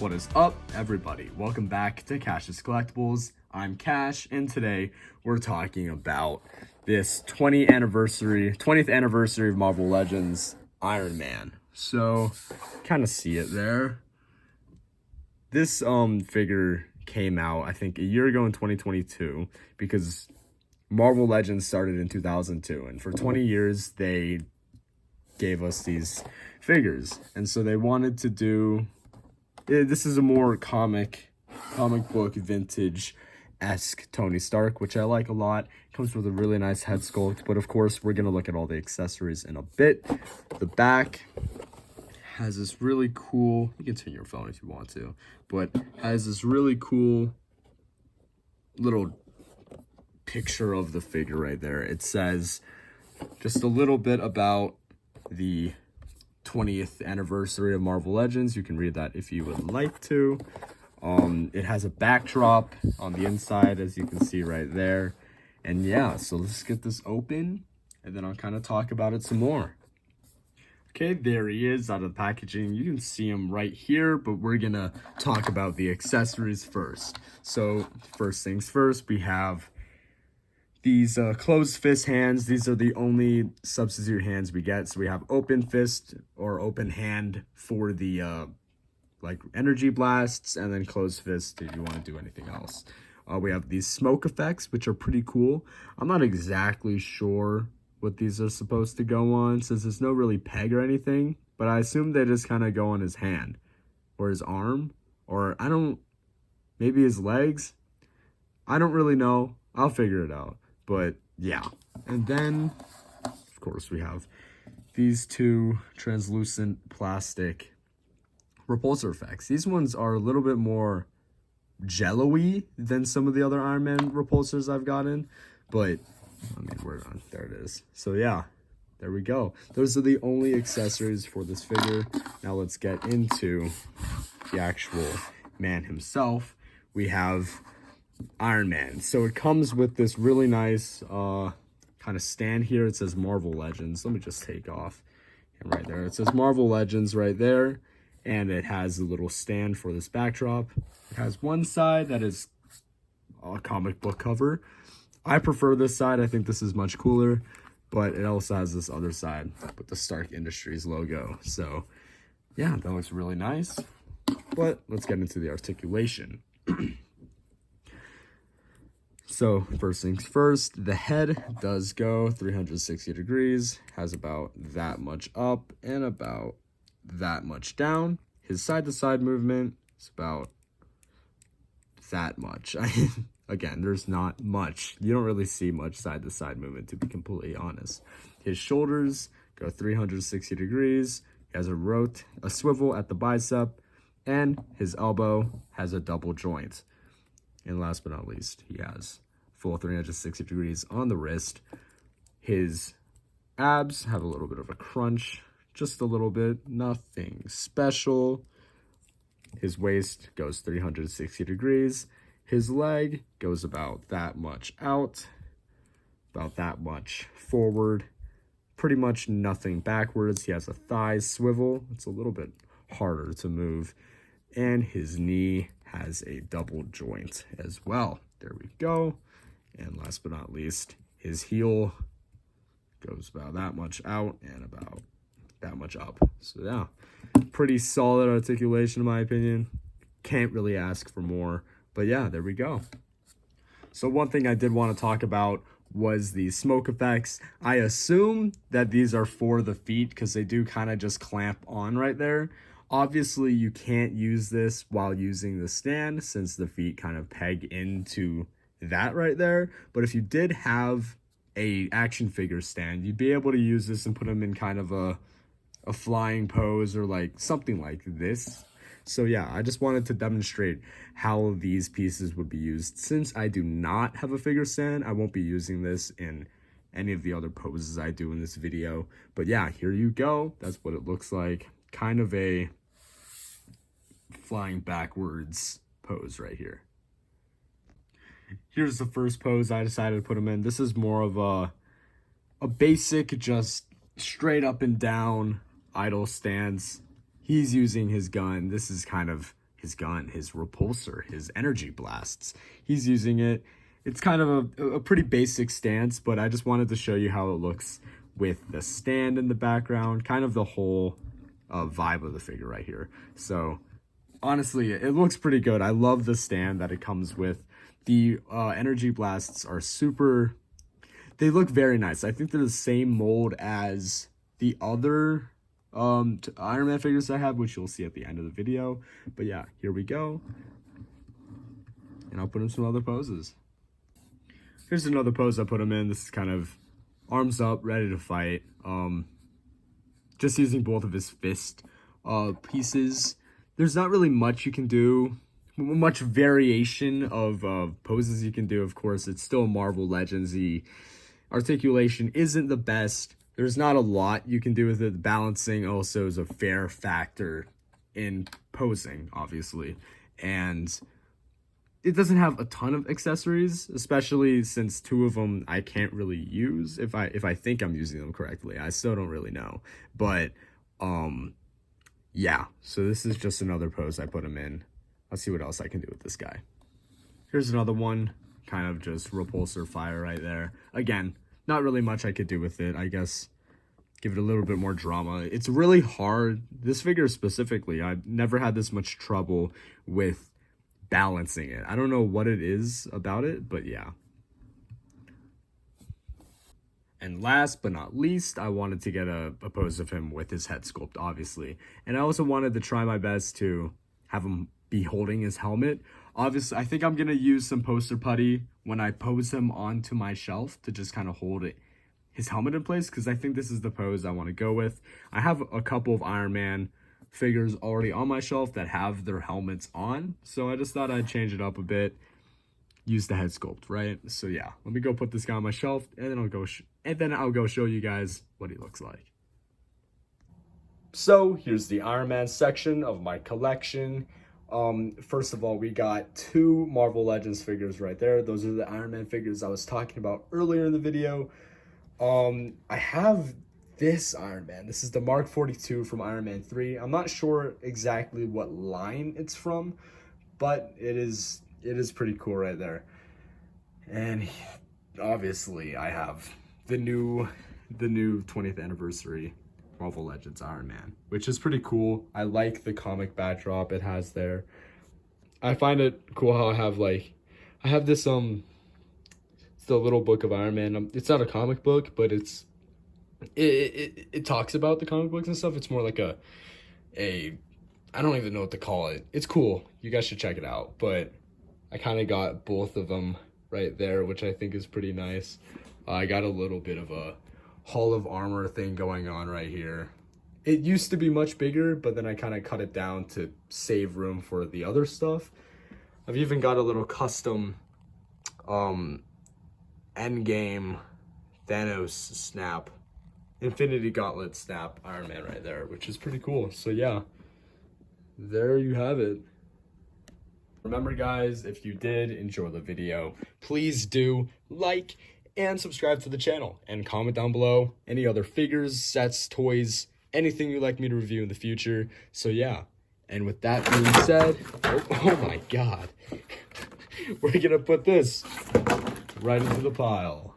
What is up, everybody? Welcome back to Cash's Collectibles. I'm Cash, and today we're talking about this 20th anniversary of Marvel Legends Iron Man. So, kind of see it there. This figure came out, I think, a year ago in 2022 because Marvel Legends started in 2002, and for 20 years they gave us these figures, and so they wanted to do. This is a more comic book vintage-esque Tony Stark, which I like a lot. Comes with a really nice head sculpt, but of course we're gonna look at all the accessories in a bit. The back has this really cool, you can turn your phone if you want to, but has this really cool little picture of the figure right there. It says just a little bit about the 20th anniversary of Marvel Legends. You can read that if you would like to. It has a backdrop on the inside, as you can see right there. And yeah, so let's get this open, and then I'll kind of talk about it some more. Okay, there he is out of the packaging. You can see him right here, but we're gonna talk about the accessories first. So first things first, we have these closed fist hands. These are the only substitute hands we get. So we have open fist or open hand for the like energy blasts, and then closed fist if you want to do anything else. We have these smoke effects, which are pretty cool. I'm not exactly sure what these are supposed to go on, since there's no really peg or anything, but I assume they just kind of go on his hand or his arm, or maybe his legs. I don't really know. I'll figure it out. But yeah, and then of course we have these two translucent plastic repulsor effects. These ones are a little bit more jello-y than some of the other Iron Man repulsors I've gotten, but I mean, we're on, there it is. So yeah, there we go. Those are the only accessories for this figure. Now let's get into the actual man himself. We have Iron Man. So it comes with this really nice kind of stand here. It says Marvel Legends. Let me just take off. And right there, it says Marvel Legends right there. And it has a little stand for this backdrop. It has one side that is a comic book cover. I prefer this side. I think this is much cooler. But it also has this other side with the Stark Industries logo. So yeah, that looks really nice. But let's get into the articulation. So first things first, the head does go 360 degrees, has about that much up and about that much down. His side-to-side movement is about that much. Again, there's not much. You don't really see much side-to-side movement, to be completely honest. His shoulders go 360 degrees. He has a swivel at the bicep, and his elbow has a double joint. And last but not least, he has full 360 degrees on the wrist. His abs have a little bit of a crunch, just a little bit, nothing special. His waist goes 360 degrees. His leg goes about that much out, about that much forward, pretty much nothing backwards. He has a thigh swivel. It's a little bit harder to move. And his knee has a double joint as well. There we go. And last but not least, his heel goes about that much out and about that much up. So yeah, pretty solid articulation in my opinion. Can't really ask for more. But yeah, there we go. So one thing I did want to talk about was the smoke effects. I assume that these are for the feet because they do kind of just clamp on right there. Obviously, you can't use this while using the stand since the feet kind of peg into that right there. But if you did have a action figure stand, you'd be able to use this and put them in kind of a flying pose or like something like this. So yeah, I just wanted to demonstrate how these pieces would be used. Since I do not have a figure stand, I won't be using this in any of the other poses I do in this video. But yeah, here you go. That's what it looks like. Kind of a flying backwards pose right here. Here's the first pose I decided to put him in. This is more of a basic, just straight up and down idle stance. He's using his gun. This is kind of his gun, his repulsor, his energy blasts. He's using it. It's kind of a pretty basic stance, but I just wanted to show you how it looks with the stand in the background, kind of the whole vibe of the figure right here. So honestly, it looks pretty good. I love the stand that it comes with. The energy blasts are super, they look very nice. I think they're the same mold as the other Iron Man figures I have, which you'll see at the end of the video. But yeah, here we go. And I'll put in some other poses. Here's another pose I put him in. This is kind of arms up, ready to fight. Just using both of his fist pieces. There's not really much you can do, much variation of poses you can do. Of course, it's still Marvel Legends. The articulation isn't the best. There's not a lot you can do with it. Balancing also is a fair factor in posing, obviously. And it doesn't have a ton of accessories, especially since two of them I can't really use if I think I'm using them correctly. I still don't really know. But yeah, so this is just another pose I put him in. Let's see what else I can do with this guy. Here's another one, kind of just repulsor fire right there. Again, not really much I could do with it. I guess give it a little bit more drama. It's really hard. This figure specifically, I've never had this much trouble with balancing it. I don't know what it is about it, but yeah. And last but not least, I wanted to get a pose of him with his head sculpt, obviously. And I also wanted to try my best to have him be holding his helmet. Obviously, I think I'm going to use some poster putty when I pose him onto my shelf to just kind of hold his helmet in place, because I think this is the pose I want to go with. I have a couple of Iron Man figures already on my shelf that have their helmets on, so I just thought I'd change it up a bit, use the head sculpt, right? So yeah, let me go put this guy on my shelf, and then I'll go show you guys what he looks like. So here's the Iron Man section of my collection. First of all, we got two Marvel Legends figures right there. Those are the Iron Man figures I was talking about earlier in the video. I have this Iron Man. This is the Mark 42 from Iron Man 3. I'm not sure exactly what line it's from, but it is pretty cool right there. And obviously I have the new 20th anniversary Marvel Legends Iron Man, which is pretty cool. I like the comic backdrop it has there. I find it cool how I have this it's the little book of Iron Man. It's not a comic book, but it talks about the comic books and stuff. It's more like a I don't even know what to call it. It's cool. You guys should check it out. But I kind of got both of them right there, which I think is pretty nice. I got a little bit of a Hall of Armor thing going on right here. It used to be much bigger, but then I kind of cut it down to save room for the other stuff. I've even got a little custom Endgame Thanos snap, Infinity Gauntlet snap Iron Man right there, which is pretty cool. So yeah, there you have it. Remember guys, if you did enjoy the video, please do like and subscribe to the channel, and comment down below any other figures, sets, toys, anything you'd like me to review in the future. So yeah, and with that being said, oh my god, we're gonna put this right into the pile.